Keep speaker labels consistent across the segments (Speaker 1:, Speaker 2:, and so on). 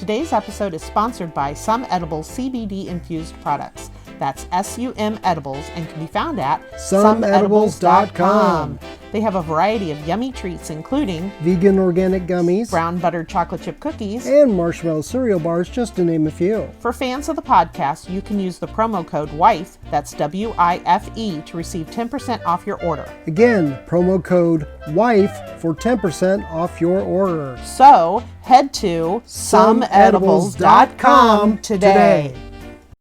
Speaker 1: Today's episode is sponsored by Some Edibles CBD infused products. That's SUM Edibles and can be found at someedibles.com. They have a variety of yummy treats including
Speaker 2: vegan organic gummies,
Speaker 1: brown buttered chocolate chip cookies,
Speaker 2: and marshmallow cereal bars, just to name a few.
Speaker 1: For fans of the podcast, you can use the promo code WIFE, that's WIFE, to receive 10% off your order.
Speaker 2: Again, promo code WIFE for 10% off your order.
Speaker 1: So, head to someedibles.com today.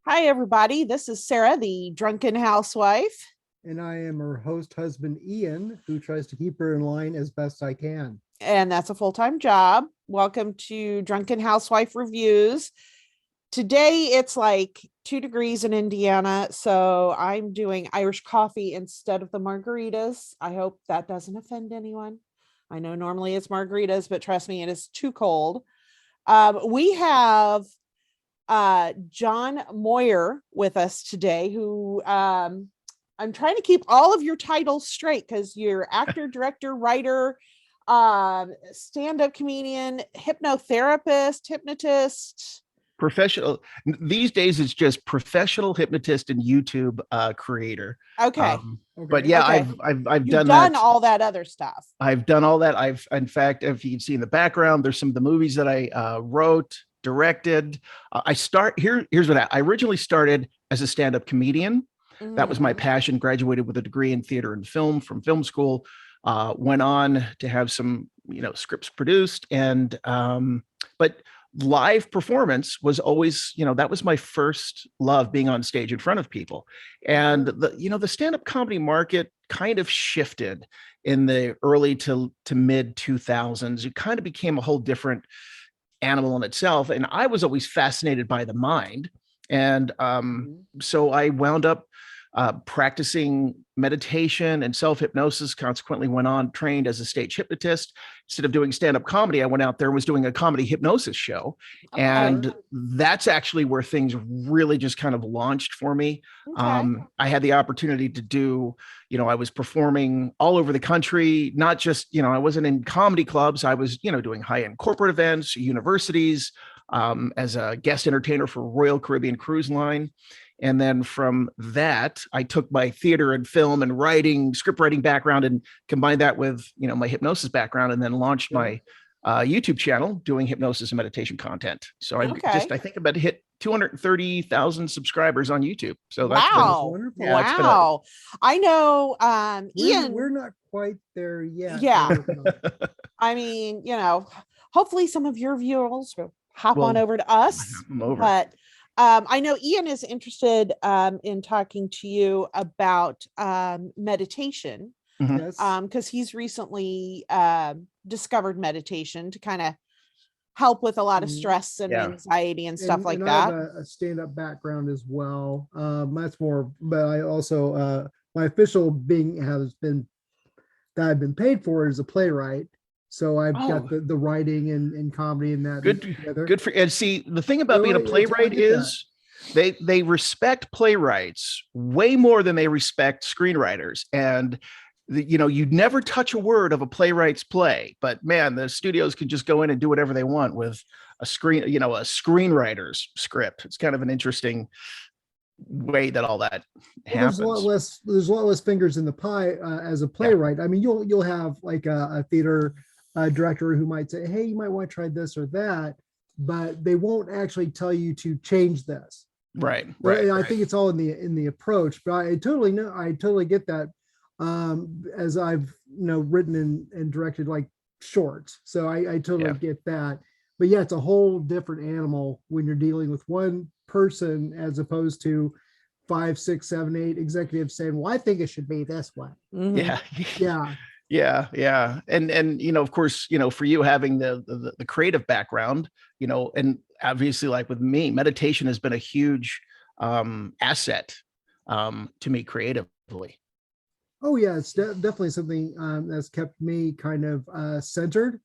Speaker 1: Hi, everybody. This is Sarah, the Drunken Housewife.
Speaker 2: And I am her host husband, Ian, who tries to keep her in line as best I can.
Speaker 1: And that's a full-time job. Welcome to Drunken Housewife Reviews. Today, it's like 2 degrees in Indiana, so I'm doing Irish coffee instead of the margaritas. I hope that doesn't offend anyone. I know normally it's margaritas, but trust me, it is too cold. We have John Moyer with us today, who I'm trying to keep all of your titles straight because you're actor, director, writer, stand-up comedian, hypnotherapist, hypnotist.
Speaker 3: Professional. These days it's just professional hypnotist and YouTube creator.
Speaker 1: Okay.
Speaker 3: But yeah,
Speaker 1: okay.
Speaker 3: I've
Speaker 1: done
Speaker 3: that.
Speaker 1: all that other stuff.
Speaker 3: I've done all that. In fact, if you can see in the background, there's some of the movies that I wrote, directed. Here's what I originally started as a stand-up comedian. That was my passion. Graduated with a degree in theater and film from film school. Went on to have some, scripts produced, and but live performance was always, that was my first love, being on stage in front of people. And the stand-up comedy market kind of shifted in the early to mid 2000s. It kind of became a whole different animal in itself, and I was always fascinated by the mind. And so I wound up practicing meditation and self-hypnosis, consequently went on, trained as a stage hypnotist. Instead of doing stand-up comedy, I went out there and was doing a comedy hypnosis show. Okay. And that's actually where things really just kind of launched for me. Okay. I had the opportunity to do, I was performing all over the country, not just, I wasn't in comedy clubs. I was, doing high-end corporate events, universities, as a guest entertainer for Royal Caribbean Cruise Line. And then from that, I took my theater and film and script writing background and combined that with, my hypnosis background, and then launched my YouTube channel doing hypnosis and meditation content. So I think about to hit 230,000 subscribers on YouTube. So that's
Speaker 1: wonderful. Wow. I know, Ian.
Speaker 2: We're not quite there yet.
Speaker 1: Yeah. I mean, hopefully some of your viewers will hop on over to us. But I know Ian is interested in talking to you about meditation, because he's recently discovered meditation to kind of help with a lot of stress and anxiety and stuff like that. I have
Speaker 2: a stand-up background as well. That's more, but I also my official has been that I've been paid for is a playwright. So I've got the writing and comedy and that together.
Speaker 3: Good for, and see, the thing about being a playwright is they respect playwrights way more than they respect screenwriters. And you'd never touch a word of a playwright's play, but man, the studios can just go in and do whatever they want with a screenwriter's script. It's kind of an interesting way that all that happens.
Speaker 2: There's a lot less fingers in the pie as a playwright. I mean, you'll have like a theater director who might say, hey, you might want to try this or that, but they won't actually tell you to change this.
Speaker 3: Right.
Speaker 2: I think it's all in the approach, but I totally get that. As I've written and directed like shorts, so I totally get that. But yeah, it's a whole different animal when you're dealing with one person as opposed to 5, 6, 7, 8 executives saying, well, I think it should be this way.
Speaker 3: Yeah. And of course, for you having the creative background, and obviously like with me, meditation has been a huge asset to me creatively.
Speaker 2: Oh yeah, it's definitely something that's kept me kind of centered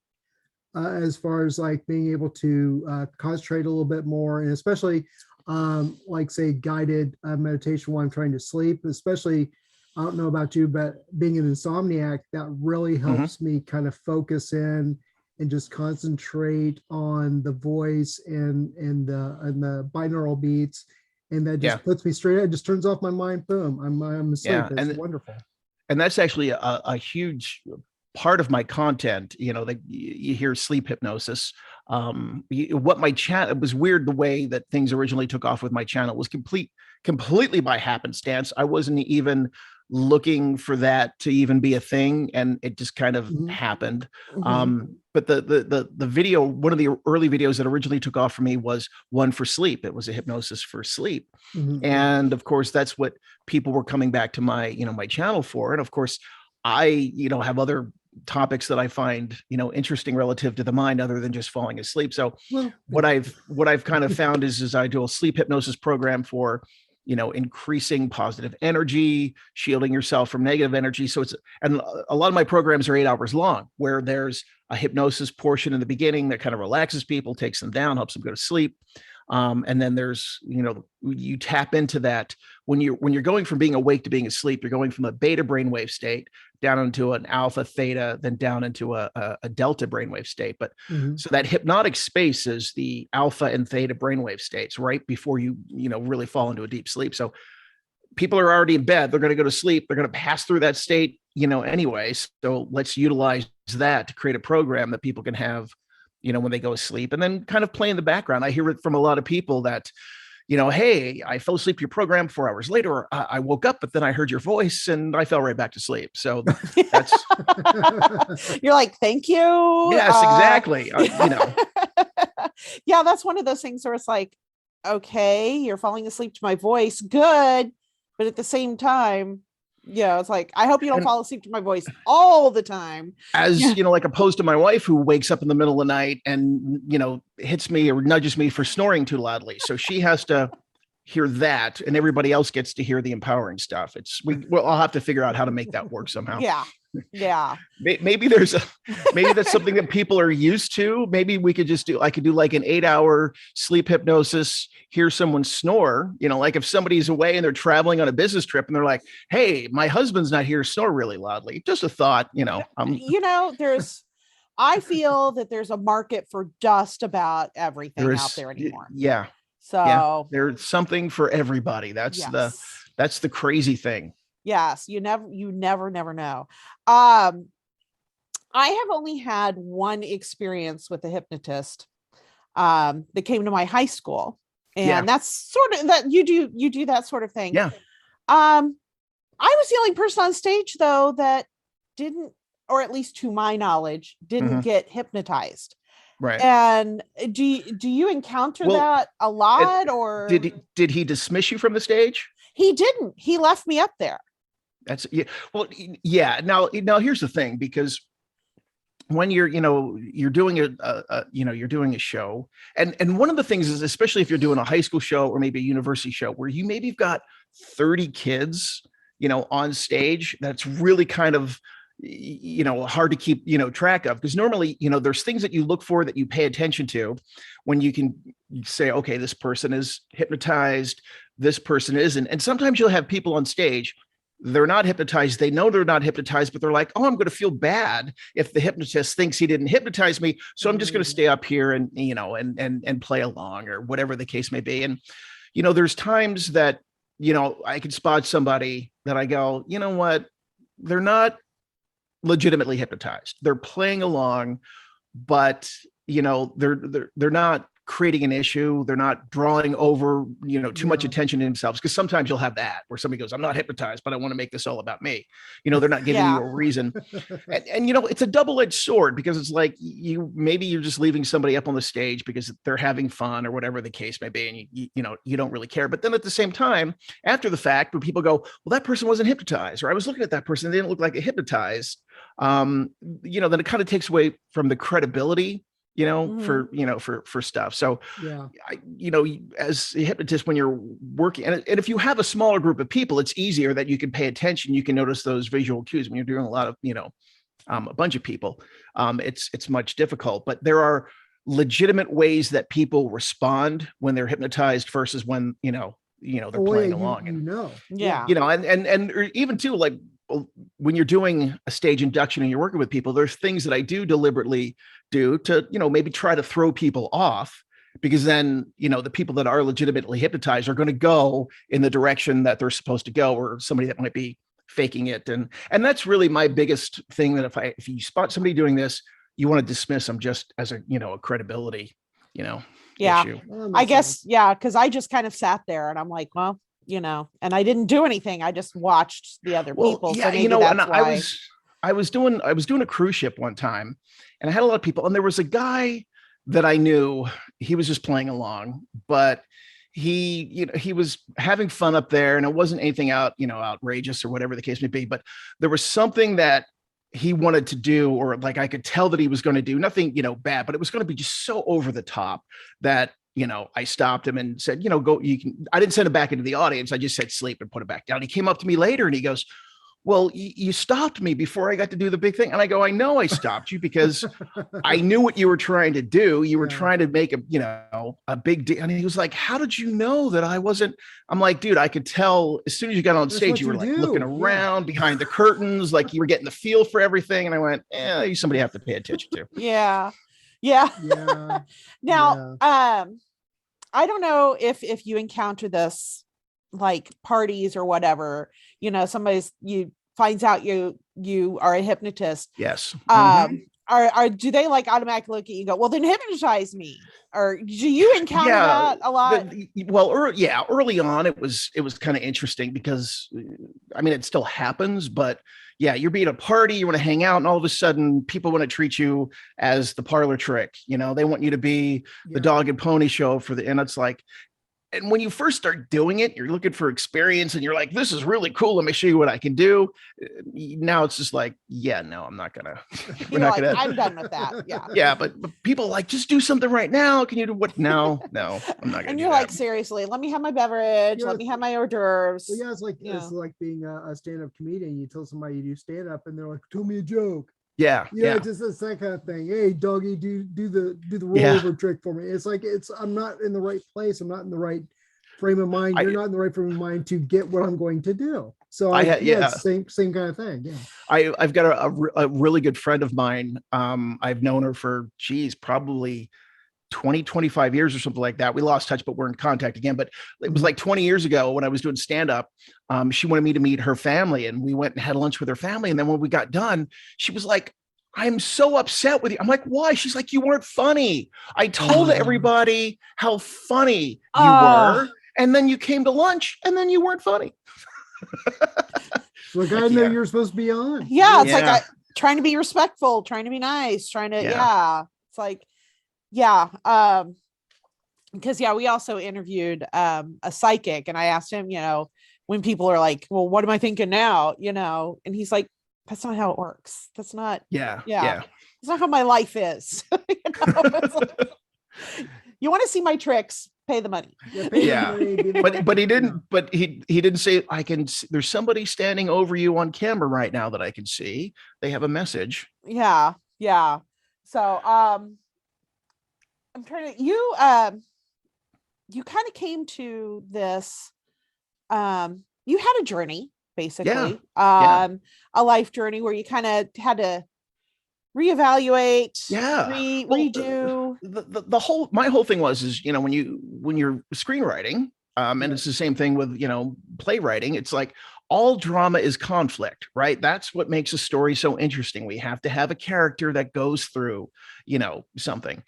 Speaker 2: as far as like being able to concentrate a little bit more, and especially like say guided meditation while I'm trying to sleep, especially. I don't know about you, but being an insomniac, that really helps me kind of focus in and just concentrate on the voice and the binaural beats. And that just puts me straight. It just turns off my mind. Boom. I'm asleep.
Speaker 3: Yeah.
Speaker 2: It's wonderful.
Speaker 3: And that's actually a huge part of my content. That you hear sleep hypnosis. What my channel, it was weird the way that things originally took off with my channel was completely by happenstance. I wasn't even looking for that to even be a thing, and it just kind of happened. But the video, one of the early videos that originally took off for me was one for sleep. It was a hypnosis for sleep. And of course, that's what people were coming back to my, my channel for. And of course, I, have other topics that I find, interesting relative to the mind other than just falling asleep. So what I've kind of found is I do a sleep hypnosis program for, increasing positive energy, shielding yourself from negative energy. So and a lot of my programs are 8 hours long, where there's a hypnosis portion in the beginning that kind of relaxes people, takes them down, helps them go to sleep. And then there's, you tap into that when you're going from being awake to being asleep, you're going from a beta brainwave state down into an alpha, theta, then down into a delta brainwave state. But so that hypnotic space is the alpha and theta brainwave states right before you really fall into a deep sleep. So people are already in bed, they're going to go to sleep, they're going to pass through that state, anyway. So let's utilize that to create a program that people can have, when they go to sleep, and then kind of play in the background. I hear it from a lot of people that, hey, I fell asleep to your program 4 hours later. I woke up, but then I heard your voice and I fell right back to sleep. So that's,
Speaker 1: you're like, thank you.
Speaker 3: Yes, exactly.
Speaker 1: Yeah. That's one of those things where it's like, okay, you're falling asleep to my voice. Good. But at the same time, it's like, I hope you don't fall asleep to my voice all the time.
Speaker 3: As like opposed to my wife, who wakes up in the middle of the night and, hits me or nudges me for snoring too loudly. So she has to hear that, and everybody else gets to hear the empowering stuff. I'll have to figure out how to make that work somehow.
Speaker 1: Yeah.
Speaker 3: Maybe maybe that's something that people are used to. Maybe we could I could do like an 8-hour sleep hypnosis, hear someone snore, like if somebody's away and they're traveling on a business trip and they're like, hey, my husband's not here, snore really loudly. Just a thought,
Speaker 1: I feel that there's a market for just about everything out there anymore.
Speaker 3: Yeah.
Speaker 1: So
Speaker 3: there's something for everybody. That's the crazy thing.
Speaker 1: Yes. You never know. I have only had one experience with a hypnotist that came to my high school. And that's sort of that you do that sort of thing.
Speaker 3: Yeah.
Speaker 1: I was the only person on stage though that didn't, or at least to my knowledge, didn't get hypnotized.
Speaker 3: Right.
Speaker 1: And do you encounter that a lot, or
Speaker 3: did he dismiss you from the stage?
Speaker 1: He didn't. He left me up there.
Speaker 3: That's well, yeah. Now here's the thing, because when you're doing you're doing a show, and one of the things is, especially if you're doing a high school show or maybe a university show where maybe you've got 30 kids, on stage, that's really kind of, hard to keep, track of, because normally, there's things that you look for, that you pay attention to when you can say, okay, this person is hypnotized, this person isn't. And sometimes you'll have people on stage, they're not hypnotized. They know they're not hypnotized, but they're like, oh, I'm going to feel bad if the hypnotist thinks he didn't hypnotize me. So I'm just going to stay up here and, and play along, or whatever the case may be. And, there's times that, I can spot somebody that I go, you know what, they're not legitimately hypnotized. They're playing along, but, they're not creating an issue. They're not drawing over, too much attention to themselves. Because sometimes you'll have that where somebody goes, I'm not hypnotized, but I want to make this all about me. They're not giving you a reason. And it's a double-edged sword, because it's like maybe you're just leaving somebody up on the stage because they're having fun or whatever the case may be. And you don't really care. But then at the same time, after the fact, when people go, well, that person wasn't hypnotized, or I was looking at that person, they didn't look like a hypnotized. Then it kind of takes away from the credibility, for stuff. So, as a hypnotist, when you're working, and if you have a smaller group of people, it's easier that you can pay attention. You can notice those visual cues. When you're doing a lot of, a bunch of people, it's much difficult. But there are legitimate ways that people respond when they're hypnotized versus when, they're playing along.
Speaker 1: Yeah.
Speaker 3: And even too, like when you're doing a stage induction and you're working with people, there's things that I do deliberately do to, maybe try to throw people off, because then, the people that are legitimately hypnotized are going to go in the direction that they're supposed to go, or somebody that might be faking it. And that's really my biggest thing, that if you spot somebody doing this, you want to dismiss them just as a credibility, issue.
Speaker 1: I guess, yeah, because I just kind of sat there and I'm like, well, and I didn't do anything. I just watched the other people.
Speaker 3: Yeah,
Speaker 1: so maybe that's why.
Speaker 3: I was doing a cruise ship one time, and I had a lot of people, and there was a guy that I knew. He was just playing along, but he was having fun up there, and it wasn't anything outrageous or whatever the case may be, but there was something that he wanted to do, or like I could tell that he was going to do nothing, bad, but it was going to be just so over the top that, I stopped him and said, go, I didn't send him back into the audience. I just said, sleep, and put it back down. He came up to me later and he goes, well, you stopped me before I got to do the big thing. And I go, I know I stopped you because I knew what you were trying to do. You were trying to make a big deal. And he was like, how did you know that I wasn't? I'm like, dude, I could tell as soon as you got on stage, you were like looking around behind the curtains, like you were getting the feel for everything. And I went, somebody have to pay attention to.
Speaker 1: Yeah. Now, I don't know if you encounter this, like parties or whatever, you finds out you are a hypnotist.
Speaker 3: Yes.
Speaker 1: Do they like automatically look at you and go, well, then hypnotize me? Or do you encounter that a lot?
Speaker 3: Early on, it was kind of interesting because it still happens, but yeah, you're being a party, you want to hang out, and all of a sudden people want to treat you as the parlor trick. They want you to be the dog and pony show and it's like, and when you first start doing it, you're looking for experience and you're like, this is really cool. Let me show you what I can do. Now it's just like, no, I'm not gonna,
Speaker 1: I'm done with that. Yeah.
Speaker 3: Yeah. But people like, just do something right now. Can you do what? No, I'm not gonna.
Speaker 1: And you're like, seriously, let me have my beverage. Let me have my hors d'oeuvres.
Speaker 2: Well, it's like being a stand-up comedian. You tell somebody you do stand-up and they're like, tell me a joke.
Speaker 3: Yeah.
Speaker 2: Just it's that kind of thing. Hey, doggy, do the rollover trick for me. It's like I'm not in the right place. I'm not in the right frame of mind. You're not in the right frame of mind to get what I'm going to do. So same kind of thing. Yeah.
Speaker 3: I've got a really good friend of mine. I've known her for probably 25 years or something like that. We lost touch, but we're in contact again. But it was like 20 years ago when I was doing stand-up. She wanted me to meet her family, and we went and had lunch with her family. And then when we got done, she was like, I'm so upset with you. I'm like, why? She's like, you weren't funny. I told everybody how funny you were. And then you came to lunch and then you weren't funny.
Speaker 2: Look, I know you're supposed to be on.
Speaker 1: Yeah. It's like trying to be respectful, trying to be nice, trying to, It's like, because we also interviewed a psychic, and I asked him, when people are like, well, what am I thinking now? And he's like, that's not how it works. That's not. Yeah. It's not how my life is. You want to see my tricks, pay the money.
Speaker 3: But he didn't. But he didn't say, I can. There's somebody standing over you on camera right now that I can see. They have a message.
Speaker 1: Yeah. So I'm trying to. You kind of came to this. You had a journey, basically. A life journey where you kind of had to reevaluate, redo.
Speaker 3: My whole thing is when you're screenwriting, and it's the same thing with playwriting. It's like all drama is conflict, right? That's what makes a story so interesting. We have to have a character that goes through something.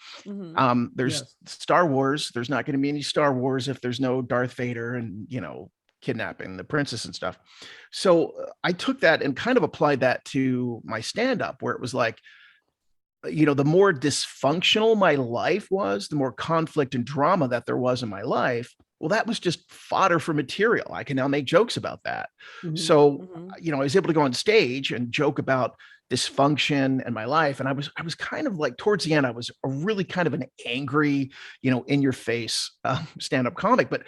Speaker 3: There's Star Wars. There's not going to be any Star Wars if there's no Darth Vader and kidnapping the princess and stuff. So I took that and kind of applied that to my stand-up, where it was like, the more dysfunctional my life was, the more conflict and drama that there was in my life. Well, that was just fodder for material. I can now make jokes about that. So, I was able to go on stage and joke about dysfunction and my life. And I was kind of like, towards the end, I was a really kind of an angry, in your face stand-up comic, but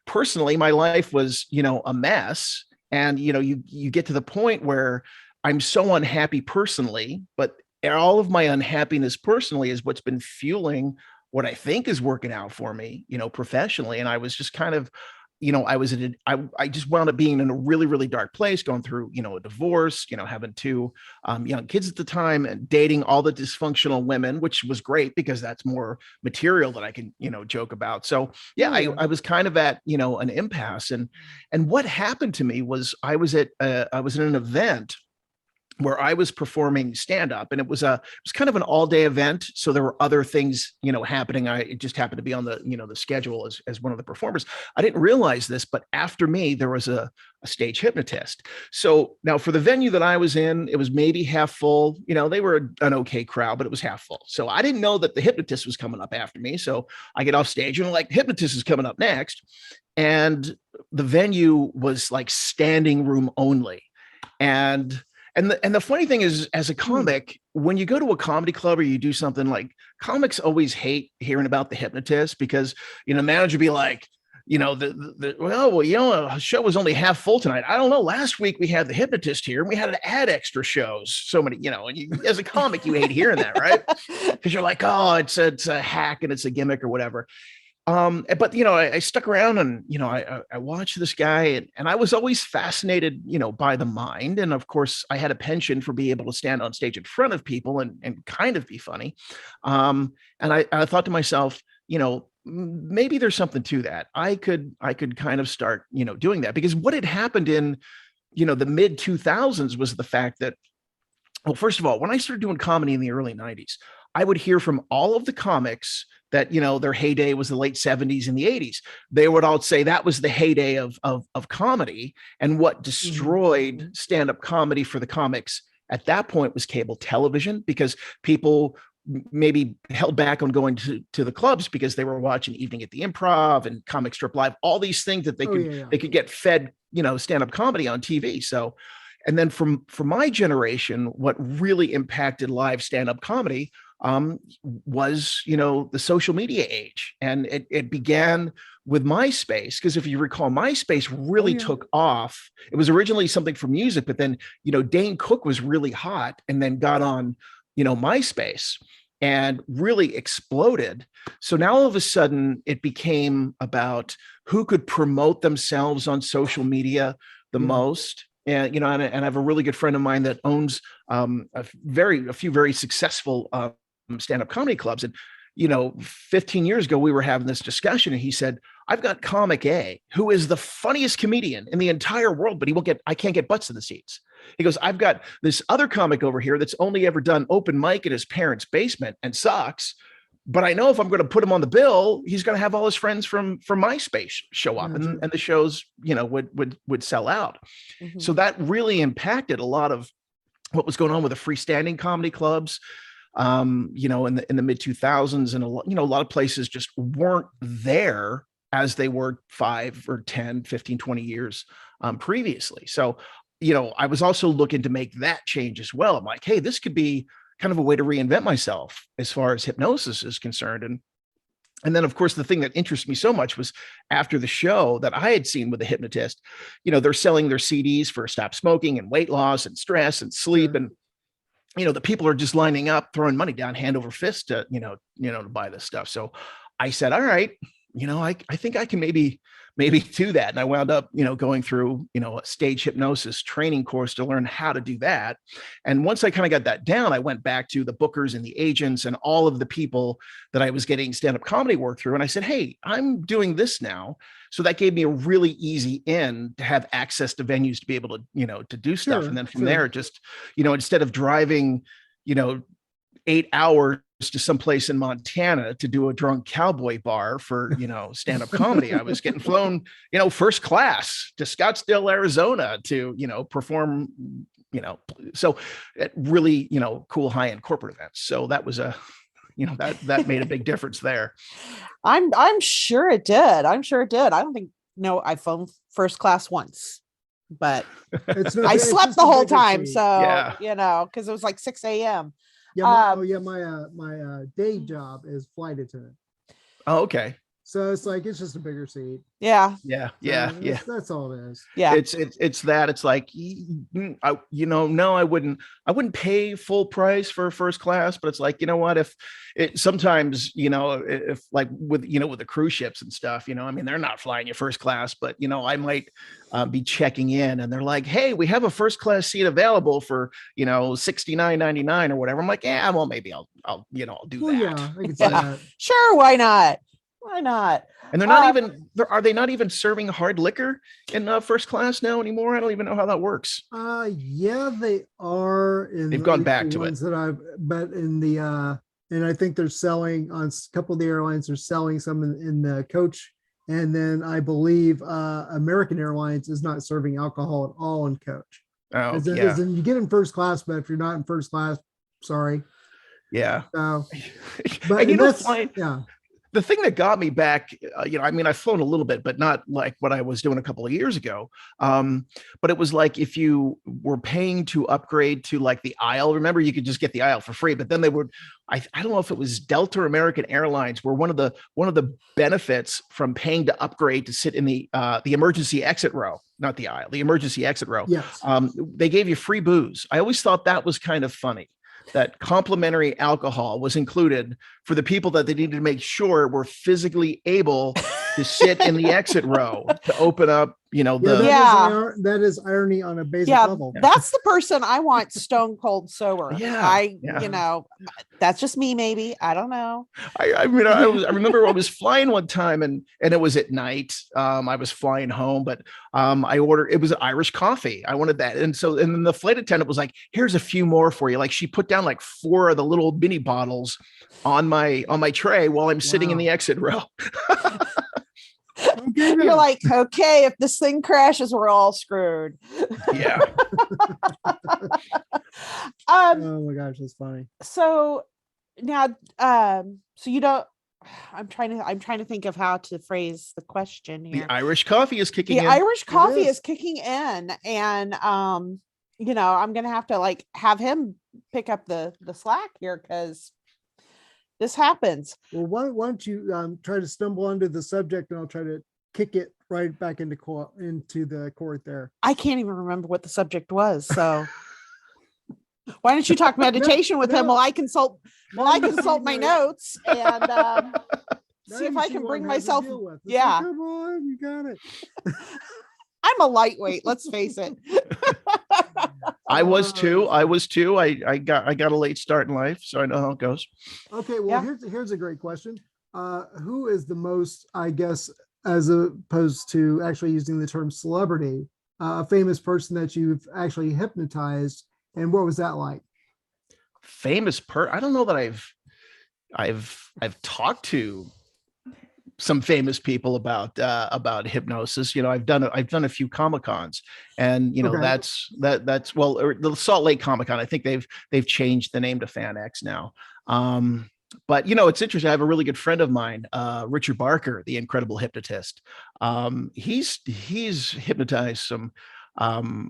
Speaker 3: personally, my life was, a mess. And, you get to the point where I'm so unhappy personally, but all of my unhappiness personally is what's been fueling what I think is working out for me, professionally. And I was just kind of I just wound up being in a really, really dark place, going through, a divorce, having two young kids at the time and dating all the dysfunctional women, which was great because that's more material that I can, joke about. So yeah, I was kind of at, an impasse. And what happened to me was I was in an event where I was performing stand up, and it was kind of an all day event. So there were other things, happening. It just happened to be on the, the schedule as one of the performers. I didn't realize this, but after me, there was a stage hypnotist. So now for the venue that I was in, it was maybe half full. They were an okay crowd, but it was half full. So I didn't know that the hypnotist was coming up after me. So I get off stage and like, hypnotist is coming up next. And the venue was like standing room only. And the funny thing is, as a comic, when you go to a comedy club or you do something, like, comics always hate hearing about the hypnotist because, manager be like, the show was only half full tonight. I don't know. Last week we had the hypnotist here and we had to add extra shows. So many, and you, as a comic, you hate hearing that, right? Because you're like, oh, it's a hack and it's a gimmick or whatever. But I stuck around and I watched this guy and I was always fascinated by the mind, and of course I had a penchant for being able to stand on stage in front of people and kind of be funny, and I thought to myself, maybe there's something to that. I could kind of start doing that, because what had happened in the mid 2000s was the fact that, well, first of all, when I started doing comedy in the early 90s, I would hear from all of the comics that, their heyday was the late 70s and the 80s. They would all say that was the heyday of comedy. And what destroyed stand-up comedy for the comics at that point was cable television, because people maybe held back on going to the clubs because they were watching Evening at the Improv and Comic Strip Live, all these things that they could get fed, stand-up comedy on TV. So, and then from my generation, what really impacted live stand-up comedy was, the social media age. And it began with MySpace, because if you recall, MySpace really took off. It was originally something for music, but then, Dane Cook was really hot and then got on, MySpace and really exploded. So now all of a sudden it became about who could promote themselves on social media the most. And, and I have a really good friend of mine that owns a few very successful stand-up comedy clubs. And, 15 years ago, we were having this discussion and he said, I've got comic A, who is the funniest comedian in the entire world, but I can't get butts in the seats. He goes, I've got this other comic over here that's only ever done open mic at his parents' basement and sucks. But I know if I'm going to put him on the bill, he's going to have all his friends from MySpace show up, and the shows, would sell out. Mm-hmm. So that really impacted a lot of what was going on with the freestanding comedy clubs, in the mid 2000s, and a lot of places just weren't there as they were 5 or 10, 15, 20 years previously. So, I was also looking to make that change as well. I'm like, hey, this could be kind of a way to reinvent myself as far as hypnosis is concerned. And then, of course, the thing that interested me so much was after the show that I had seen with the hypnotist, they're selling their CDs for stop smoking and weight loss and stress and sleep. And, the people are just lining up, throwing money down hand over fist to, to buy this stuff. So I said, all right, I think I can maybe do that. And I wound up, going through, a stage hypnosis training course to learn how to do that. And once I kind of got that down, I went back to the bookers and the agents and all of the people that I was getting stand-up comedy work through. And I said, hey, I'm doing this now. So that gave me a really easy in to have access to venues to be able to, to do stuff. And then from there, just, instead of driving, 8 hours to someplace in Montana to do a drunk cowboy bar for, stand-up comedy, I was getting flown, first class to Scottsdale, Arizona to, perform, so really, cool high-end corporate events. So that was that made a big difference there.
Speaker 1: I'm sure it did. I don't think, I flown first class once, but I slept the whole time. So, because it was like 6 a.m.
Speaker 2: Yeah, my day job is flight attendant.
Speaker 3: Oh, okay.
Speaker 2: So it's like, it's just a bigger seat.
Speaker 1: Yeah.
Speaker 3: Yeah.
Speaker 2: So
Speaker 3: Yeah.
Speaker 2: that's all it is.
Speaker 1: Yeah.
Speaker 3: It's that. It's like, no, I wouldn't pay full price for first class, but it's like, you know what, if it sometimes, if like with the cruise ships and stuff, I mean, they're not flying you first class, but I might be checking in and they're like, hey, we have a first class seat available for $69.99 or whatever. I'm like, yeah, well, maybe I'll do that.
Speaker 2: Yeah, I can see that.
Speaker 1: Sure, why not? Why not?
Speaker 3: And they're not are they not even serving hard liquor in first class now anymore? I don't even know how that works.
Speaker 2: Yeah, they are.
Speaker 3: They've gone back to it.
Speaker 2: But in the and I think they're selling on a couple of the airlines. They're selling some in the coach, and then I believe American Airlines is not serving alcohol at all in coach.
Speaker 3: Oh,
Speaker 2: as
Speaker 3: yeah.
Speaker 2: in you get in first class, but if you're not in first class, sorry.
Speaker 3: Yeah.
Speaker 2: But
Speaker 3: yeah. The thing that got me back, I mean, I've flown a little bit, but not like what I was doing a couple of years ago. But it was like if you were paying to upgrade to like the aisle, remember you could just get the aisle for free, but then they would, I don't know if it was Delta or American Airlines, where one of the benefits from paying to upgrade to sit in the emergency exit row, not the aisle, the emergency exit row.
Speaker 2: Yes.
Speaker 3: They gave you free booze. I always thought that was kind of funny, that complimentary alcohol was included for the people that they needed to make sure were physically able to sit in the exit row to open up,
Speaker 2: that is irony on a basic level.
Speaker 1: That's the person I want stone cold sober.
Speaker 3: Yeah.
Speaker 1: That's just me, maybe. I don't know.
Speaker 3: I remember I was flying one time and it was at night. I was flying home, but I ordered, it was Irish coffee. I wanted that. And then the flight attendant was like, here's a few more for you. Like she put down like 4 of the little mini bottles on my tray while I'm sitting in the exit row.
Speaker 1: You're like, okay, if this thing crashes, we're all screwed.
Speaker 3: Yeah.
Speaker 2: Oh my gosh, that's funny.
Speaker 1: So now, so you don't. I'm trying to think of how to phrase the question here.
Speaker 3: The Irish coffee is kicking in.
Speaker 1: The Irish coffee is kicking in, and I'm gonna have to have him pick up the slack here because this happens.
Speaker 2: Well, why don't you try to stumble under the subject, and I'll try to kick it right back into the court there.
Speaker 1: I can't even remember what the subject was, so why don't you talk meditation with him while I consult my notes and see if I can bring myself. Yeah,
Speaker 2: come on, you got it.
Speaker 1: I'm a lightweight. Let's face it.
Speaker 3: I was too. I got a late start in life, so I know how it goes.
Speaker 2: Okay, well, here's a great question. Who is the most, I guess, as opposed to actually using the term celebrity, a famous person that you've actually hypnotized, and what was that like?
Speaker 3: I don't know that I've talked to some famous people about hypnosis. I've done a few Comic-Cons, and that's the Salt Lake Comic-Con. I think they've changed the name to Fan X now. But it's interesting. I have a really good friend of mine, Richard Barker, the incredible hypnotist. He's hypnotized some.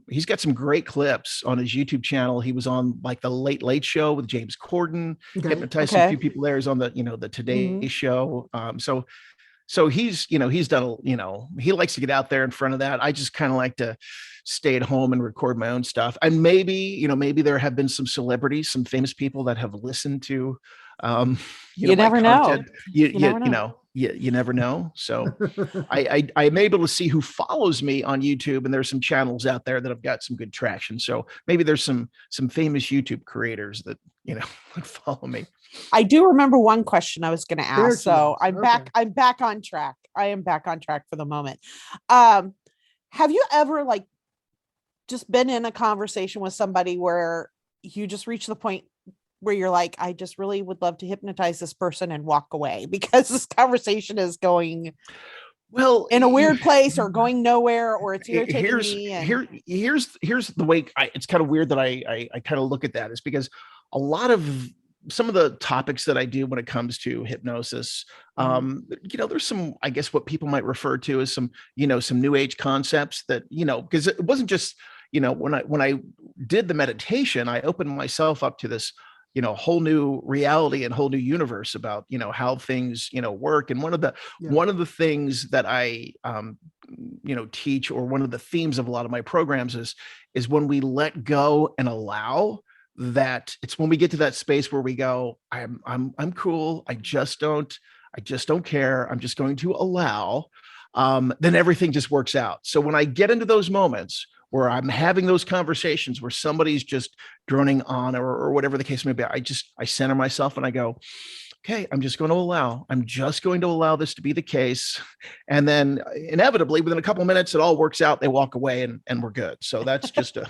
Speaker 3: He's got some great clips on his YouTube channel. He was on like the Late Late Show with James Corden, hypnotized a few people there. He's on the Today Show. So he's done, he likes to get out there in front of that. I just kind of like to stay at home and record my own stuff. And maybe there have been some celebrities, some famous people that have listened to,
Speaker 1: you never know.
Speaker 3: You never know. So I'm able to see who follows me on YouTube, and there's some channels out there that have got some good traction. So maybe there's some famous YouTube creators that, would follow me.
Speaker 1: I do remember one question I was going to ask. So I'm back on track. I am back on track for the moment. Have you ever just been in a conversation with somebody where you just reach the point where you're like, I just really would love to hypnotize this person and walk away because this conversation is going in a weird place or going nowhere, or it's irritating me?
Speaker 3: Here's the way it's kind of weird that I kind of look at that, is because a lot of some of the topics that I do when it comes to hypnosis, there's some, I guess, what people might refer to as some new age concepts that, because it wasn't just, when I did the meditation, I opened myself up to this whole new reality and whole new universe about, how things, work. And one of the things that I, teach, or one of the themes of a lot of my programs is when we let go and allow, that it's when we get to that space where we go, I'm cool. I just don't care. I'm just going to allow. Then everything just works out. So when I get into those moments where I'm having those conversations where somebody's just droning on, or whatever the case may be, I center myself and I go, okay, I'm just going to allow this to be the case. And then inevitably within a couple of minutes, it all works out. They walk away and we're good. So that's just a,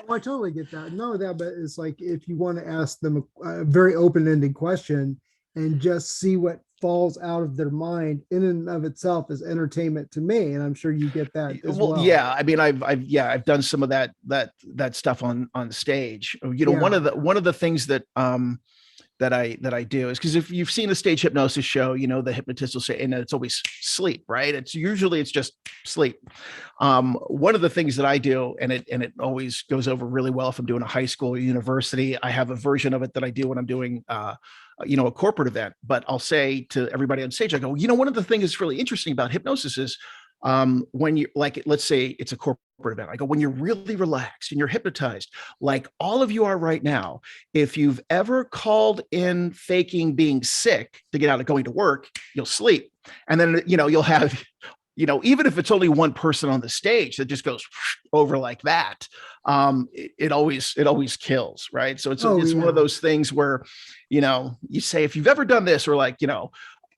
Speaker 2: Oh, I totally get that. No, that, but it's like if you want to ask them a very open-ended question and just see what falls out of their mind, in and of itself is entertainment to me. And I'm sure you get that as well.
Speaker 3: Yeah. I mean, I've done some of that stuff on stage. One of the things that that I do is, because if you've seen a stage hypnosis show, the hypnotist will say, and it's always sleep, right? It's just sleep. One of the things that I do, and it always goes over really well if I'm doing a high school or university. I have a version of it that I do when I'm doing a corporate event. But I'll say to everybody on stage, I go, one of the things that's really interesting about hypnosis is when you, like, let's say it's a corporate event, I go, when you're really relaxed and you're hypnotized, like all of you are right now, if you've ever called in faking being sick to get out of going to work, you'll sleep. And then, you'll have, even if it's only one person on the stage that just goes over like that, it always kills. Right. So it's one of those things where, you say, if you've ever done this, or like,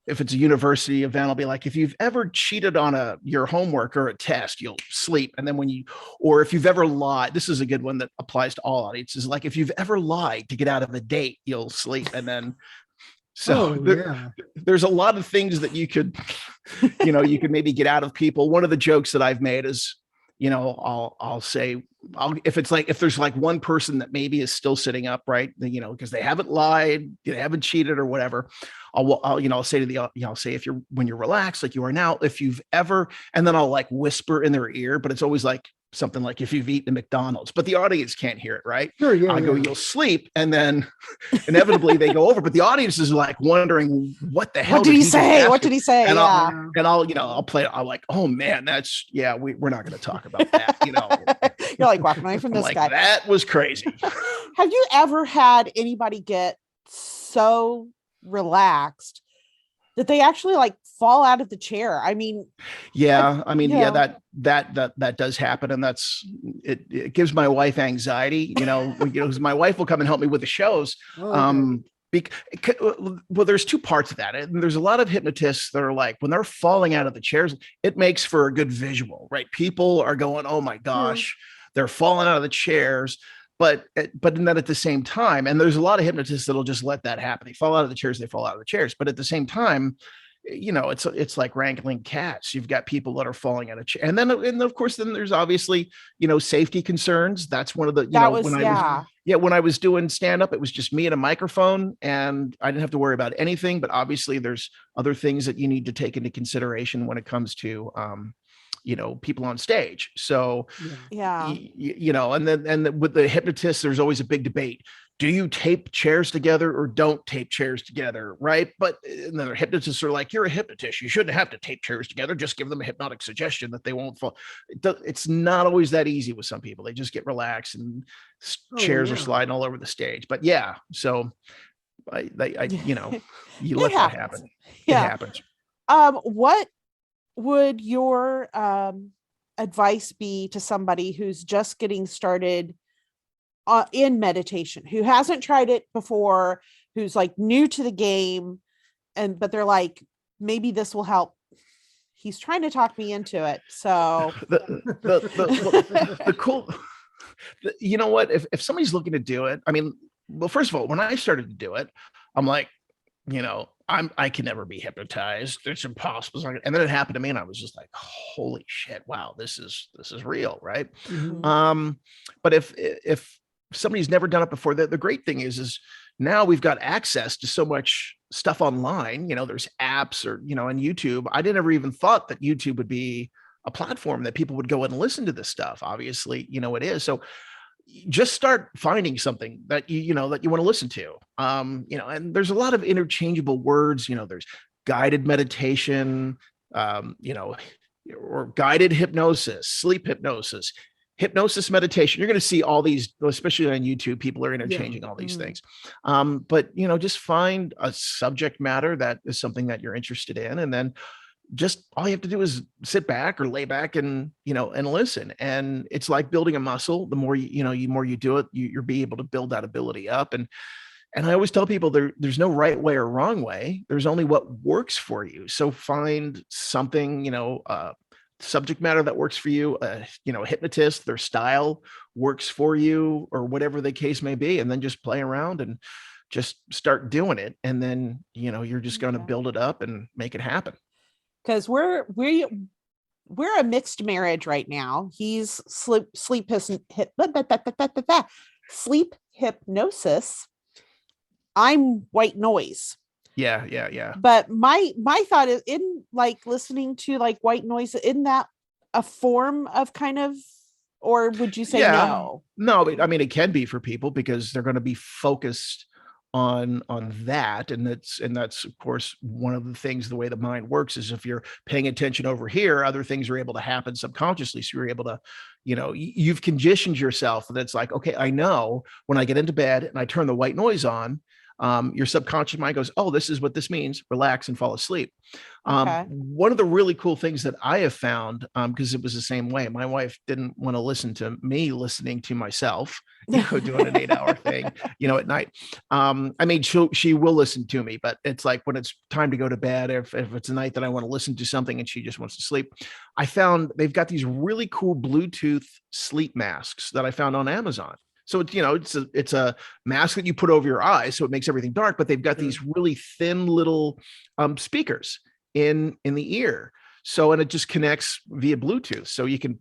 Speaker 3: if it's a university event, I'll be like, if you've ever cheated on your homework or a test, you'll sleep. And then or if you've ever lied, this is a good one that applies to all audiences. Like if you've ever lied to get out of a date, you'll sleep. And then, there's a lot of things that you could, you could maybe get out of people. One of the jokes that I've made is, I'll say, if there's like one person that maybe is still sitting up, right, because they haven't lied, they haven't cheated or whatever, I'll say to I'll say, when you're relaxed, like you are now, if you've ever, and then I'll like whisper in their ear, but it's always like something like, if you've eaten McDonald's, but the audience can't hear it, right?
Speaker 2: Sure, yeah.
Speaker 3: I go, you'll sleep, and then inevitably they go over, but the audience is like wondering, what the hell
Speaker 1: did he say? What did he say?
Speaker 3: And I'll play it. I'm like, oh man, we're not going to talk about that.
Speaker 1: You're like walking away from this guy.
Speaker 3: That was crazy.
Speaker 1: Have you ever had anybody get so relaxed that they actually like fall out of the chair? I mean, that does happen. And it gives my wife anxiety, because my wife will come and help me with the shows. Well, there's two parts of that. And there's a lot of hypnotists that are like, when they're falling out of the chairs, it makes for a good visual, right? People are going, oh my gosh, they're falling out of the chairs. But then at the same time, and there's a lot of hypnotists that'll just let that happen. They fall out of the chairs, they fall out of the chairs. But at the same time, it's like wrangling cats. You've got people that are falling out of chairs. And of course, there's obviously, safety concerns. That's one of the, when I was doing stand-up, it was just me and a microphone and I didn't have to worry about anything. But obviously there's other things that you need to take into consideration when it comes to, people on stage. So, and then with the hypnotists, there's always a big debate. Do you tape chairs together or don't tape chairs together? Right. But and then the hypnotists are like, you're a hypnotist. You shouldn't have to tape chairs together. Just give them a hypnotic suggestion that they won't fall. It's not always that easy with some people. They just get relaxed and chairs are sliding all over the stage. But so you let that happen. Yeah.
Speaker 3: It happens.
Speaker 1: What would your advice be to somebody who's just getting started in meditation, who hasn't tried it before, who's like new to the game, but they're like, maybe this will help? He's trying to talk me into it. So the cool, you know what, if somebody's looking to do it, I mean, well, first of all, when I started to do it, I'm like, I can never be hypnotized. It's impossible. And then it happened to me and I was just like, holy shit, wow, this is real. Right. Mm-hmm. But if somebody's never done it before, the great thing is now we've got access to so much stuff online. There's apps or, on YouTube. I never even thought that YouTube would be a platform that people would go and listen to this stuff. Obviously, it is. So
Speaker 3: just start finding something that you know that you want to listen to. You know, and there's a lot of interchangeable words. You know, there's guided meditation, you know, or guided hypnosis, sleep hypnosis, hypnosis meditation. You're going to see all these, especially on YouTube, people are interchanging all these things. But, you know, just find a subject matter that is something that you're interested in. And then just all you have to do is sit back or lay back and, you know, and listen. And it's like building a muscle. The more you know, the more you do it, you'll be able to build that ability up. And I always tell people there's no right way or wrong way. There's only what works for you. So find something, you know, subject matter that works for you. You know, a hypnotist, their style works for you, or whatever the case may be. And then just play around and just start doing it. And then, you know, you're just going to build it up and make it happen.
Speaker 1: Because we're a mixed marriage right now. He's sleep hypnosis. I'm white noise.
Speaker 3: Yeah.
Speaker 1: But my thought is, in like listening to like white noise, isn't that a form of kind of, or would you say no?
Speaker 3: No, I mean, it can be for people because they're going to be focused on that, and that's of course one of the things, the way the mind works is if you're paying attention over here, other things are able to happen subconsciously. So you're able to, you know, you've conditioned yourself that it's like, okay, I know when I get into bed and I turn the white noise on, your subconscious mind goes, oh, this is what this means, relax and fall asleep. One of the really cool things that I have found, because it was the same way, my wife didn't want to listen to me listening to myself, you know, doing an 8-hour thing, you know, at night. I mean, she will listen to me, but it's like when it's time to go to bed, if it's a night that I want to listen to something and she just wants to sleep, I found they've got these really cool Bluetooth sleep masks that I found on Amazon. So it's, you know, it's a mask that you put over your eyes, so it makes everything dark, but they've got these really thin little speakers in the ear. So, and it just connects via Bluetooth. So you can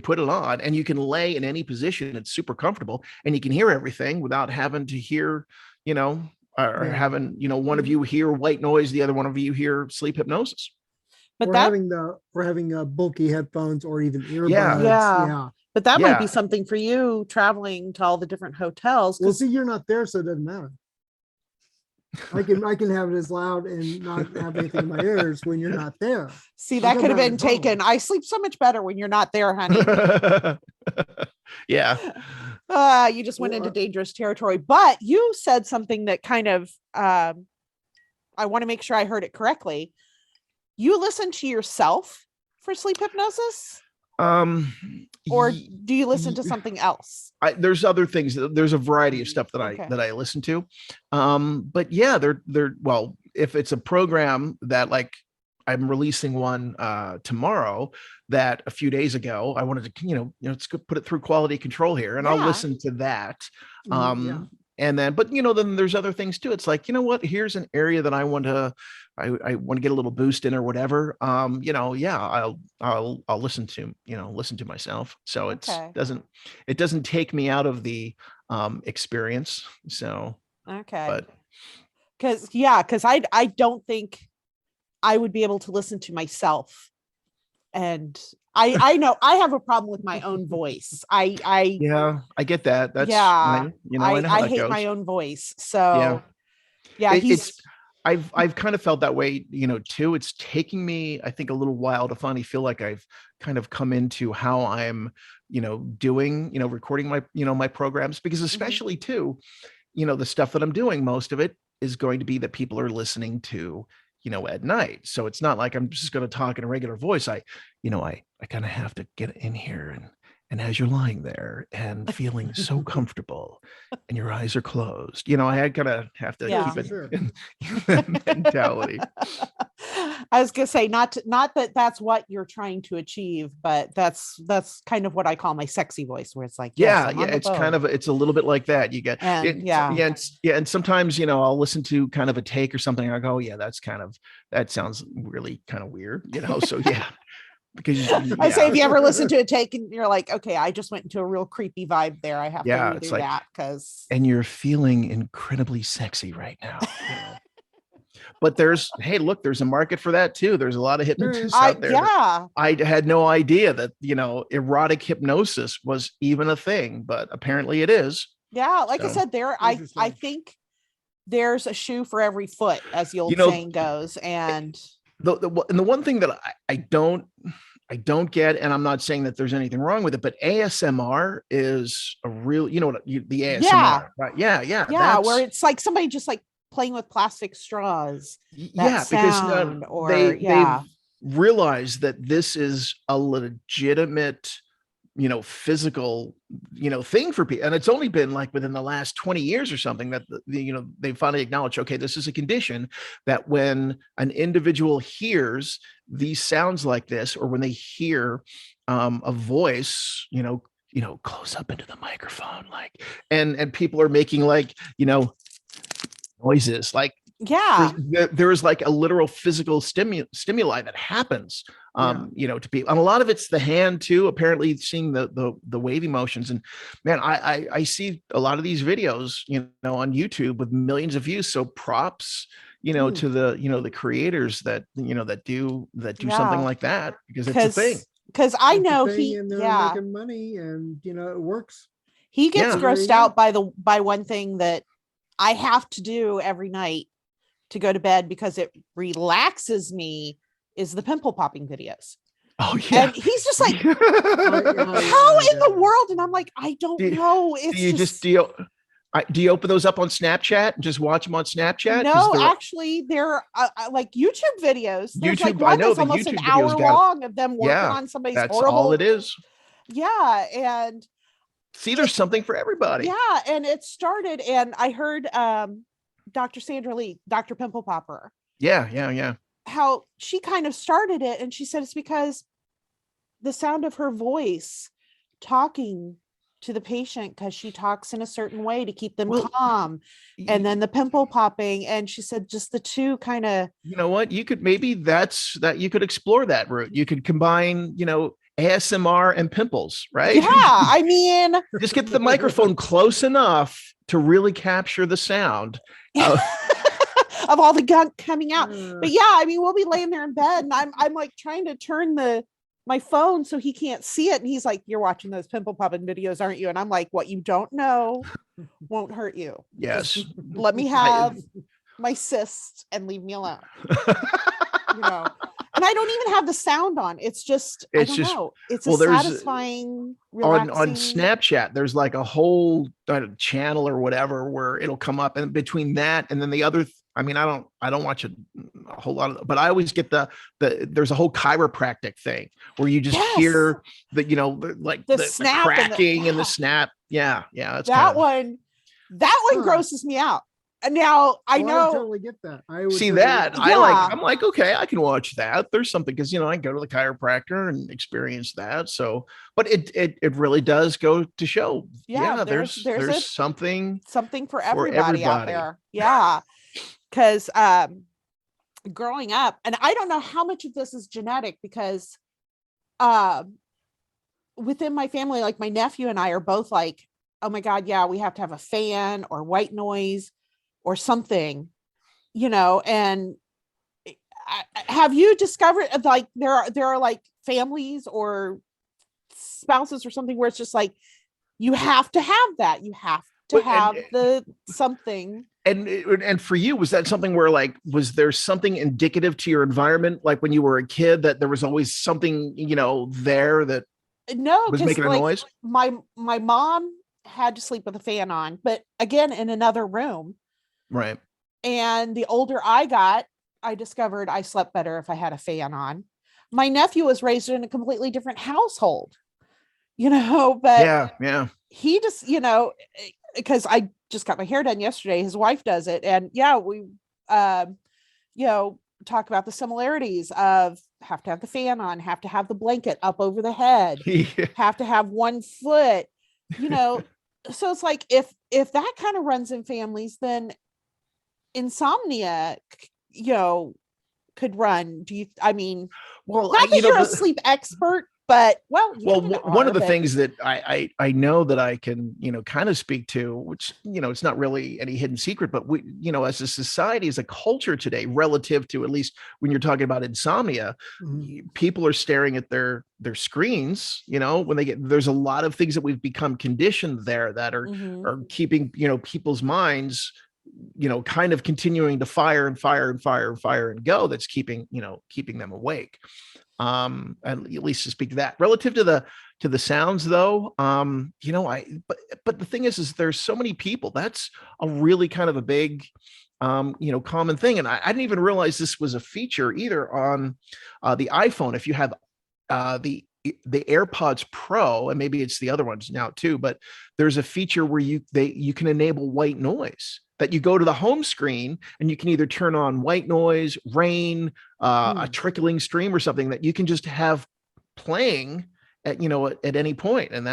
Speaker 3: put it on and you can lay in any position. It's super comfortable and you can hear everything without having to hear, you know, or having, you know, one of you hear white noise, the other one of you hear sleep hypnosis.
Speaker 2: But we're having bulky headphones or even earbuds.
Speaker 1: Yeah. But that might be something for you traveling to all the different hotels.
Speaker 2: Well, see, you're not there, so it doesn't matter. I can have it as loud and not have anything in my ears when you're not there.
Speaker 1: See, that could have been taken. I sleep so much better when you're not there, honey.
Speaker 3: Yeah.
Speaker 1: You just went into dangerous territory. But you said something that kind of, I want to make sure I heard it correctly. You listen to yourself for sleep hypnosis? Or do you listen to something else?
Speaker 3: There's other things. There's a variety of stuff that I listen to. But yeah, they're well, if it's a program that, like, I'm releasing one tomorrow that a few days ago, I wanted to, you know, let's go put it through quality control here, and I'll listen to that. And then, but you know, then there's other things too. It's like, you know what, here's an area that I want to get a little boost in or whatever. You know, I'll listen to myself. So it doesn't take me out of the experience. So, but
Speaker 1: because I don't think I would be able to listen to myself. And I know I have a problem with my own voice. I
Speaker 3: get that. That's
Speaker 1: I hate
Speaker 3: goes.
Speaker 1: my own voice. So
Speaker 3: I've kind of felt that way, you know, too. It's taking me, I think, a little while to finally feel like I've kind of come into how I'm, you know, doing, you know, recording my, you know, my programs, because especially too, you know, the stuff that I'm doing, most of it is going to be that people are listening to, you know, at night. So it's not like I'm just going to talk in a regular voice. I kind of have to get in here and as you're lying there and feeling so comfortable and your eyes are closed, you know, I kind of have to keep it in that mentality.
Speaker 1: I was going to say, not that that's what you're trying to achieve, but that's kind of what I call my sexy voice, where it's like,
Speaker 3: it's kind of, it's a little bit like that. You get, and sometimes, you know, I'll listen to kind of a take or something. I go, that sounds really kind of weird, you know? So because
Speaker 1: I say, if you ever listen to a take and you're like, okay, I just went into a real creepy vibe there, I have to redo that, because
Speaker 3: and you're feeling incredibly sexy right now, you know? but hey, look, there's a market for that too. There's a lot of hypnotists out there.
Speaker 1: Yeah.
Speaker 3: I had no idea that, erotic hypnosis was even a thing, but apparently it is.
Speaker 1: Yeah. Like I said, I think there's a shoe for every foot, as the old saying goes. And
Speaker 3: the one thing that I don't get, and I'm not saying that there's anything wrong with it, but ASMR is a real, the ASMR, right? Yeah.
Speaker 1: Where it's like somebody just like playing with plastic straws.
Speaker 3: Because they've realized that this is a legitimate, physical, thing for people. And it's only been like within the last 20 years or something that they finally acknowledge, okay, this is a condition that when an individual hears these sounds like this, or when they hear a voice, close up into the microphone, like, and people are making like, noises like, there is like a literal physical stimuli that happens to people, and a lot of it's the hand too, apparently seeing the wavy motions. And man, I see a lot of these videos on YouTube with millions of views, so props to the creators that that do something like that, because it's a thing.
Speaker 1: Because I know
Speaker 2: they're making money, and it works.
Speaker 1: He gets grossed out by one thing that I have to do every night to go to bed because it relaxes me, is the pimple popping videos.
Speaker 3: Oh yeah.
Speaker 1: And he's just like, how in the world? And I'm like, I don't know.
Speaker 3: Do you open those up on Snapchat and just watch them on Snapchat?
Speaker 1: No, actually, they're like YouTube videos. There's
Speaker 3: YouTube,
Speaker 1: like one
Speaker 3: I know
Speaker 1: that's
Speaker 3: the
Speaker 1: almost
Speaker 3: YouTube
Speaker 1: an hour
Speaker 3: videos
Speaker 1: long of them working on somebody's
Speaker 3: that's
Speaker 1: horrible.
Speaker 3: all it is.
Speaker 1: Yeah, and
Speaker 3: see, there's something for everybody.
Speaker 1: Yeah, and it started, and I heard Dr. Sandra Lee, Dr. Pimple Popper.
Speaker 3: Yeah.
Speaker 1: How she kind of started it, and she said it's because the sound of her voice talking to the patient, because she talks in a certain way to keep them calm, and then the pimple popping, and she said just the two kind of,
Speaker 3: what, you could maybe you could explore that route. You could combine ASMR and pimples, right?
Speaker 1: Yeah, I mean,
Speaker 3: just get the microphone close enough to really capture the sound
Speaker 1: of all the gunk coming out. But yeah, I mean, we'll be laying there in bed, and I'm like trying to turn my phone so he can't see it, and he's like, "You're watching those pimple popping videos, aren't you?" And I'm like, "What you don't know won't hurt you.
Speaker 3: Yes,
Speaker 1: just let me have my cyst and leave me alone." And I don't even have the sound on. It's just I don't know. It's a satisfying, relaxing.
Speaker 3: On Snapchat, there's like a whole channel or whatever where it'll come up, and between that and then the other. I mean, I don't watch a whole lot of, but I always get there's a whole chiropractic thing where you just hear like the snap, cracking and the snap. Yeah. That's
Speaker 1: that one grosses me out. And now I know.
Speaker 2: I totally get that. I would
Speaker 3: see that. I'm like, okay, I can watch that. There's something, because I go to the chiropractor and experience that. So, but it really does go to show. Yeah, there's something
Speaker 1: for everybody out there. Yeah. Because growing up, and I don't know how much of this is genetic, because within my family, like my nephew and I are both like, oh my God, yeah, we have to have a fan or white noise or something, and have you discovered like there are like families or spouses or something where it's just like, you have to have that, you have to have the something.
Speaker 3: And for you, was that something where like, was there something indicative to your environment, like when you were a kid, that there was always something there that was making a noise?
Speaker 1: My mom had to sleep with a fan on, but again in another room.
Speaker 3: Right.
Speaker 1: And the older I got, I discovered I slept better if I had a fan on. My nephew was raised in a completely different household, but
Speaker 3: yeah.
Speaker 1: He just, because I just got my hair done yesterday. His wife does it. And we, talk about the similarities of have to have the fan on, have to have the blanket up over the head, have to have 1 foot, so it's like, if that kind of runs in families, then insomnia, could run. Not that you're a sleep expert, but well,
Speaker 3: one of the things that I know that I can, kind of speak to, which, it's not really any hidden secret, but we, as a society, as a culture today, relative to, at least when you're talking about insomnia, people are staring at their screens, when there's a lot of things that we've become conditioned there that are keeping, people's minds, kind of continuing to fire and go. That's keeping them awake. And at least to speak to that, relative to the sounds though, but the thing is there's so many people. That's a really kind of a big, common thing. And I didn't even realize this was a feature either on the iPhone. If you have the AirPods Pro, and maybe it's the other ones now too, but there's a feature where you can enable white noise, that you go to the home screen and you can either turn on white noise, rain, a trickling stream or something that you can just have playing at any point. And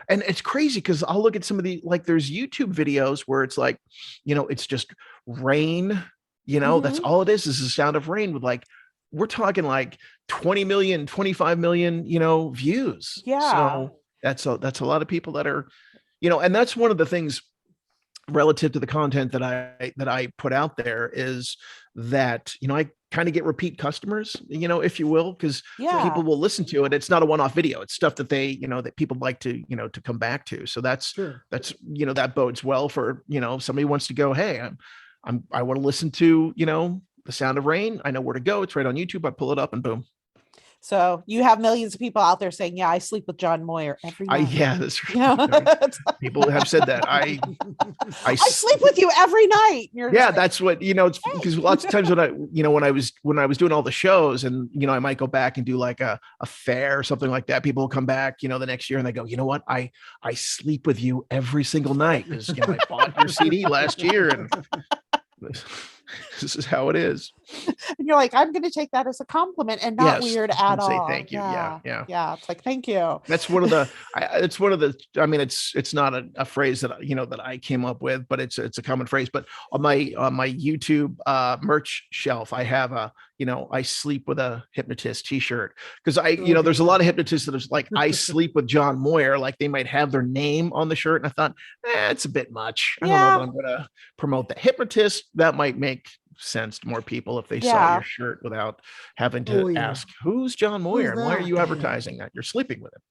Speaker 3: it's crazy because I'll look at some of there's YouTube videos where it's like, it's just rain, that's all it is the sound of rain with we're talking 20 million, 25 million, views.
Speaker 1: Yeah.
Speaker 3: So that's a lot of people that are, and that's one of the things relative to the content that I put out there is that, I kind of get repeat customers, if you will, because people will listen to it. It's not a one-off video. It's stuff that they, that people like to, to come back to. So that's, that bodes well for, somebody wants to go, hey, I want to listen to, the sound of rain. I know where to go. It's right on YouTube. I pull it up and boom.
Speaker 1: So you have millions of people out there saying, yeah, I sleep with John Moyer every night.
Speaker 3: Yeah, that's right. People have said that. I
Speaker 1: sleep with you every night.
Speaker 3: That's what, it's because lots of times when I was doing all the shows and, I might go back and do like a fair or something like that. People will come back, the next year and they go, you know what? I sleep with you every single night because, I bought your CD last year and this is how it is.
Speaker 1: And you're like, I'm going to take that as a compliment and not weird at all.
Speaker 3: Say thank you. Yeah.
Speaker 1: It's like, thank you.
Speaker 3: That's one of the, I mean, it's not a phrase that, that I came up with, but it's a common phrase. But on my YouTube merch shelf, I have I sleep with a hypnotist t-shirt because there's a lot of hypnotists that are like, I sleep with John Moyer, like they might have their name on the shirt. And I thought, it's a bit much. I don't know if I'm going to promote the hypnotist. That might make sense to more people if they saw your shirt without having to ask, who's John Moyer and why are you advertising that? You're sleeping with him.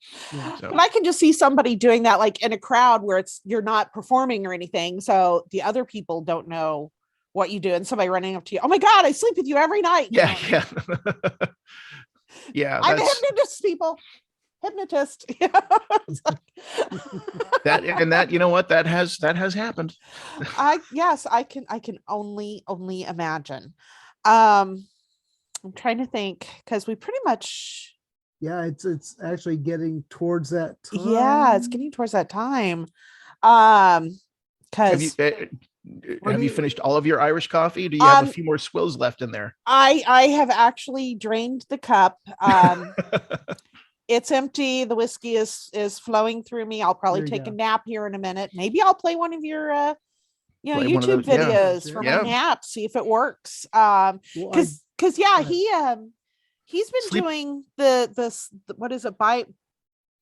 Speaker 3: So.
Speaker 1: And I can just see somebody doing that like in a crowd where you're not performing or anything. So the other people don't know what you do. And somebody running up to you, oh my God, I sleep with you every night.
Speaker 3: Yeah. Yeah.
Speaker 1: I'm a hypnotist, people. Hypnotist.
Speaker 3: that has happened.
Speaker 1: I can only imagine. I'm trying to think because we pretty much
Speaker 2: it's actually getting towards that time.
Speaker 1: Yeah, it's getting towards that time. Because
Speaker 3: have you finished all of your Irish coffee? Do you have a few more swills left in there?
Speaker 1: I have actually drained the cup. It's empty. The whiskey is flowing through me. I'll probably take a nap here in a minute. Maybe I'll play one of your YouTube videos for my nap, see if it works. Because he's been doing the what is it,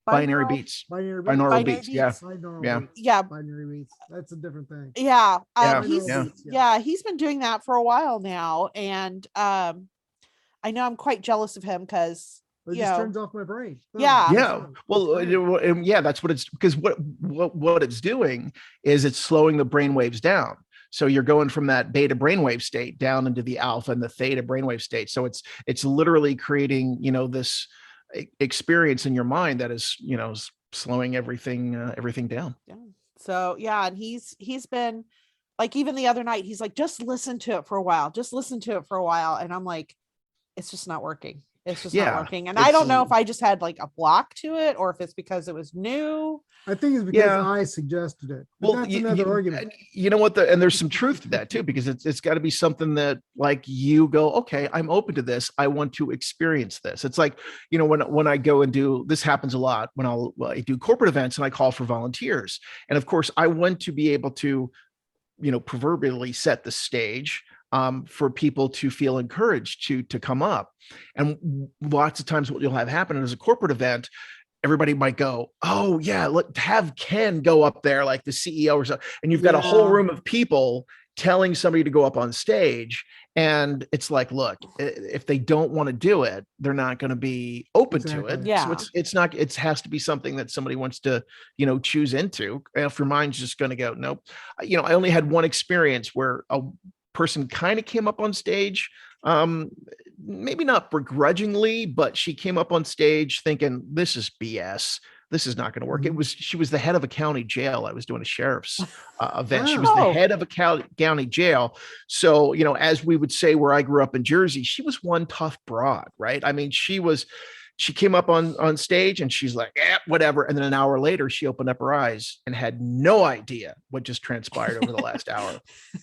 Speaker 3: binary beats. Binaural beats. Yeah.
Speaker 2: Binary beats. That's a different thing.
Speaker 1: He's been doing that for a while now, and I know I'm quite jealous of him because
Speaker 2: it just turns off my brain.
Speaker 3: Well, that's what it's, because what it's doing is it's slowing the brain waves down. So you're going from that beta brainwave state down into the alpha and the theta brainwave state. So it's literally creating, this experience in your mind that is, slowing everything down.
Speaker 1: Yeah. So and he's been like, even the other night, he's like, just listen to it for a while. And I'm like, it's just not working. It's just not working. And I don't know if I just had like a block to it or if it's because it was new.
Speaker 2: I think it's because I suggested it. But that's another argument.
Speaker 3: You know what? And there's some truth to that too, because it's got to be something that like you go, okay, I'm open to this. I want to experience this. It's like, when I go and do, this happens a lot when I do corporate events and I call for volunteers. And of course I want to be able to, proverbially set the stage. for people to feel encouraged to come up. And lots of times what you'll have happen as a corporate event, everybody might go, oh yeah, have Ken go up there, like the CEO or something. And you've got a whole room of people telling somebody to go up on stage. And it's like, look, if they don't want to do it, they're not going to be open to it.
Speaker 1: Yeah.
Speaker 3: So it has to be something that somebody wants to, choose into. If your mind's just going to go, nope. I only had one experience where a person kind of came up on stage, maybe not begrudgingly, but she came up on stage thinking, this is BS. This is not going to work. She was the head of a county jail. I was doing a sheriff's event. She was the head of a county jail. So, as we would say, where I grew up in Jersey, she was one tough broad, right? I mean, she came up on stage and she's like, whatever. And then an hour later, she opened up her eyes and had no idea what just transpired over the last hour.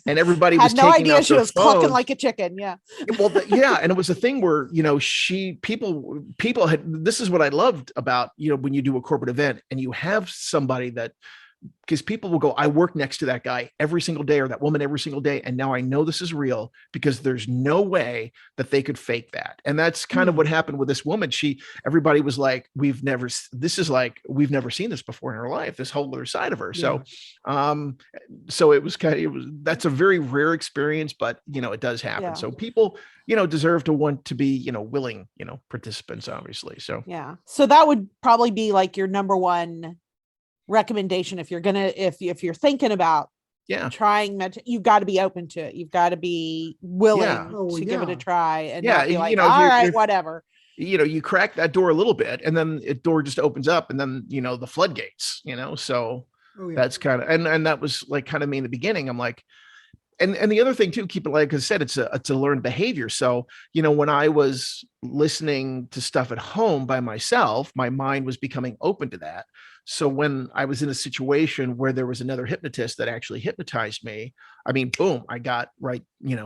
Speaker 3: And everybody was
Speaker 1: no
Speaker 3: taking
Speaker 1: idea
Speaker 3: out
Speaker 1: she
Speaker 3: their
Speaker 1: was clucking
Speaker 3: phones.
Speaker 1: like a chicken. Yeah.
Speaker 3: Well, yeah. And it was a thing where, people had, this is what I loved about, when you do a corporate event and you have somebody that, because people will go, I work next to that guy every single day or that woman every single day. And now I know this is real because there's no way that they could fake that. And that's kind of what happened with this woman. Everybody was like, we've never seen this before in her life, this whole other side of her.
Speaker 2: Yeah.
Speaker 3: So it was that's a very rare experience, but it does happen.
Speaker 1: Yeah.
Speaker 3: So people, deserve to want to be, willing, participants, obviously. So,
Speaker 1: yeah. So that would probably be like your number one recommendation if you're you're thinking about trying you've got to be open to it. You've got to be willing to give it a try and not be like, all right, whatever.
Speaker 3: You crack that door a little bit and then the door just opens up and then the floodgates, so that's kind of and that was like kind of me in the beginning. I'm like, and the other thing too, keep it like I said, it's a learned behavior. So, when I was listening to stuff at home by myself, my mind was becoming open to that. So when I was in a situation where there was another hypnotist that actually hypnotized me, I mean, boom, I got right,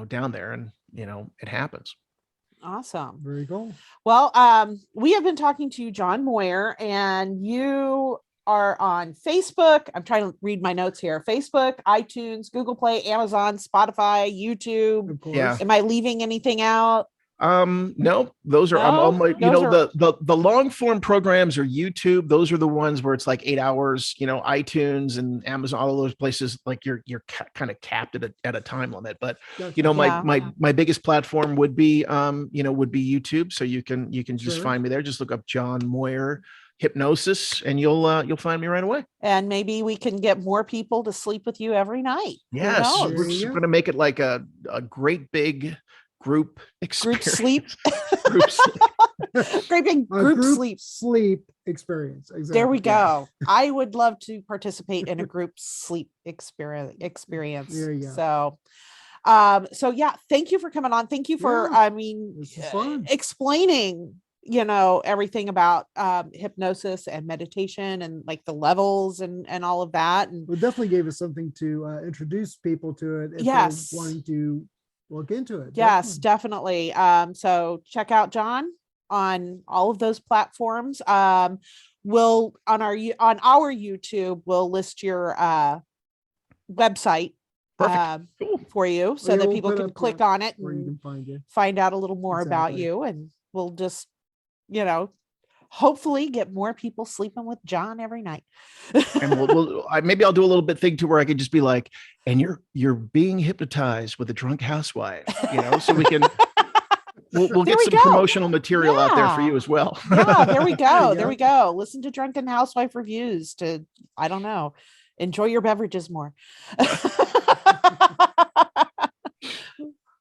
Speaker 3: down there and, it happens.
Speaker 1: Awesome.
Speaker 2: Very cool.
Speaker 1: Well, we have been talking to John Moyer and you are on Facebook. I'm trying to read my notes here. Facebook, iTunes, Google Play, Amazon, Spotify, YouTube.
Speaker 2: Of course.
Speaker 3: Yeah.
Speaker 1: Am I leaving anything out?
Speaker 3: No, those are, the long form programs are YouTube. Those are the ones where it's like 8 hours, iTunes and Amazon, all of those places, like you're kind of capped at a time limit. But, my biggest platform would be YouTube. So you can just find me there. Just look up John Moyer Hypnosis and you'll find me right away.
Speaker 1: And maybe we can get more people to sleep with you every night.
Speaker 3: Yes. We're going to make it like a great big group experience.
Speaker 1: Great big group sleep
Speaker 2: experience. Exactly.
Speaker 1: There we go. I would love to participate in a group sleep experience. So yeah, thank you for coming on. Thank you for explaining everything about hypnosis and meditation and like the levels and all of that. And
Speaker 2: it definitely gave us something to introduce people to it if they're wanting to look into it.
Speaker 1: Yes, definitely. So check out John on all of those platforms. We'll on our YouTube, we'll list your website for you so that people can click on it and find out a little more about you. And we'll just, hopefully get more people sleeping with John every night.
Speaker 3: And maybe I'll do a little bit thing to where I could just be like, and you're being hypnotized with a drunk housewife, so we can, we'll get some promotional material out there for you as well.
Speaker 1: Yeah, there we go. There we go. Listen to Drunken Housewife reviews to, I don't know, enjoy your beverages more.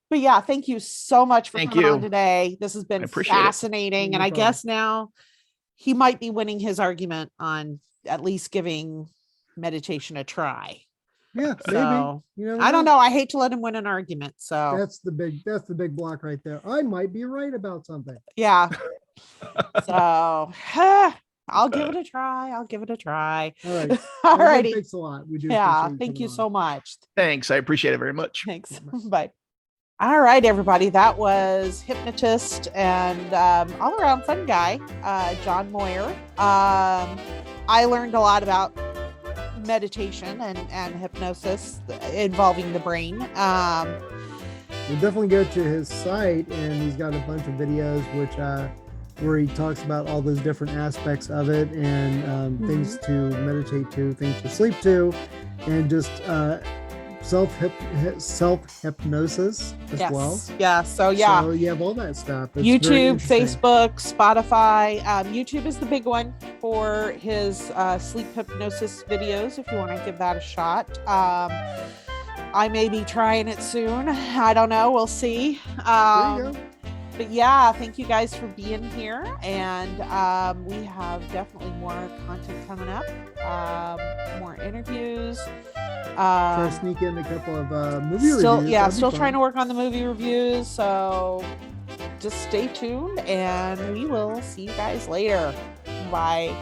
Speaker 1: But yeah, thank you so much for coming on today. This has been fascinating. And I guess now he might be winning his argument on at least giving meditation a try.
Speaker 2: Yeah,
Speaker 1: so,
Speaker 2: maybe.
Speaker 1: I don't know. I hate to let him win an argument. So
Speaker 2: that's the big block right there. I might be right about something.
Speaker 1: Yeah. So I'll give it a try. All right. All righty.
Speaker 2: Thanks a lot. We do.
Speaker 1: Yeah. Thank you so much.
Speaker 3: Thanks. I appreciate it very much.
Speaker 1: Thanks. Bye. All right, everybody. That was hypnotist and all around fun guy, John Moyer. I learned a lot about meditation and hypnosis involving the brain.
Speaker 2: You'll definitely go to his site, and he's got a bunch of videos where he talks about all those different aspects of it, and things to meditate to, things to sleep to, and just self hypnosis as well.
Speaker 1: Yeah. So yeah.
Speaker 2: So you have all that stuff. It's
Speaker 1: YouTube, Facebook, Spotify. YouTube is the big one for his sleep hypnosis videos, if you want to give that a shot. I may be trying it soon. I don't know. We'll see.
Speaker 2: There you go.
Speaker 1: But yeah, thank you guys for being here. And we have definitely more content coming up, more interviews.
Speaker 2: Try to sneak in a couple of movie reviews.
Speaker 1: Still trying to work on the movie reviews. So just stay tuned, and we will see you guys later. Bye.